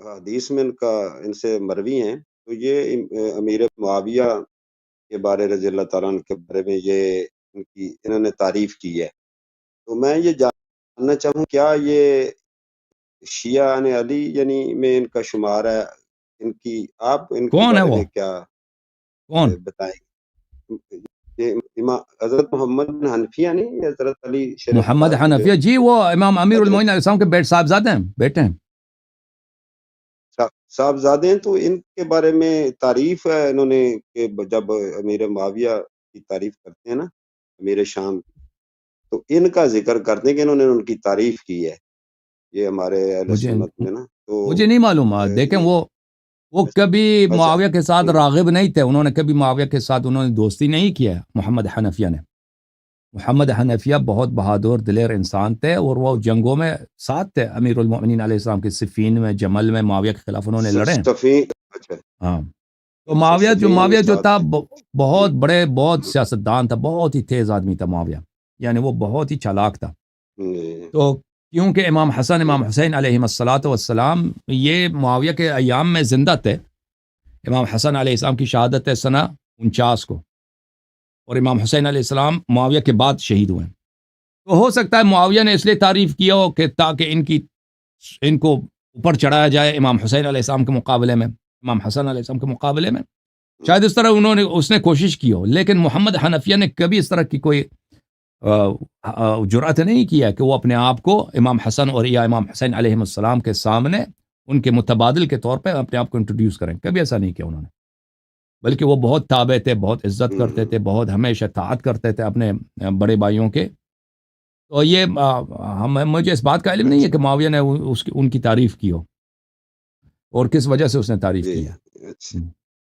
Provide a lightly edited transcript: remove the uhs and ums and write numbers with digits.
حدیث میں ان سے مروی ہیں، تو یہ امیر معاویہ کے بارے رضی اللہ تعالیٰ عنہ کے بارے میں یہ انہوں نے تعریف کی ہے. تو میں یہ جاننا چاہوں کیا یہ شیعہ علی یعنی میں ان کا شمار ہے؟ آپ ان کے کون ہے بارے وہ؟ میں کیا کون؟ بتائیں؟ یہ حضرت محمد بن حنفیہ نہیں، یہ حضرت علی شریف محمد حنفیہ جی، وہ امام امیر المومنین علیہ السلام کے بیٹے صاحبزادے ہیں، بیٹے ہیں. صاحبزادے ہیں. تو ان کے بارے میں تعریف ہے انہوں نے کہ جب امیر معاویہ کی تعریف کرتے ہیں نا، امیر شام، تو ان کا ذکر کرتے ہیں کہ انہوں نے ان کی تعریف کی ہے. یہ ہمارے اہل سنت میں نا، تو مجھے نہیں معلوم. دیکھیں وہ کبھی معاویہ کے ساتھ راغب نہیں تھے، انہوں نے کبھی معاویہ کے ساتھ انہوں نے دوستی نہیں کیا. محمد حنفیہ نے، محمد حنفیہ بہت بہادر دلیر انسان تھے، اور وہ جنگوں میں ساتھ تھے امیر المؤمنین علیہ السلام کے، صفین میں، جمل میں معاویہ کے خلاف انہوں نے لڑے. ہاں، تو معاویہ جو تھا بہت بہت سیاستدان تھا، بہت ہی تیز آدمی تھا معاویہ، یعنی وہ بہت ہی چالاک تھا. تو کیونکہ امام حسن امام حسین علیہ السلام یہ معاویہ کے ایام میں زندہ تھے. امام حسن علیہ السلام کی شہادت ہے سنہ 49 کو، اور امام حسین علیہ السلام معاویہ کے بعد شہید ہوئے. تو ہو سکتا ہے معاویہ نے اس لیے تعریف کیا ہو کہ تاکہ ان کو اوپر چڑھایا جائے امام حسین علیہ السلام کے مقابلے میں، امام حسن علیہ السلام کے مقابلے میں. شاید اس طرح اس نے کوشش کی ہو. لیکن محمد حنفیہ نے کبھی اس طرح کی کوئی جرأت نہیں کیا کہ وہ اپنے آپ کو امام حسن اور یا امام حسین علیہ السلام کے سامنے ان کے متبادل کے طور پہ اپنے آپ کو انٹروڈیوس کریں. کبھی ایسا نہیں کیا انہوں نے، بلکہ وہ بہت تابع تھے، بہت عزت کرتے تھے، بہت ہمیشہ اطاعت کرتے تھے اپنے بڑے بھائیوں کے. تو یہ مجھے اس بات کا علم نہیں ہے کہ معاویہ نے ان کی تعریف کی ہو اور کس وجہ سے اس نے تعریف کی ہے.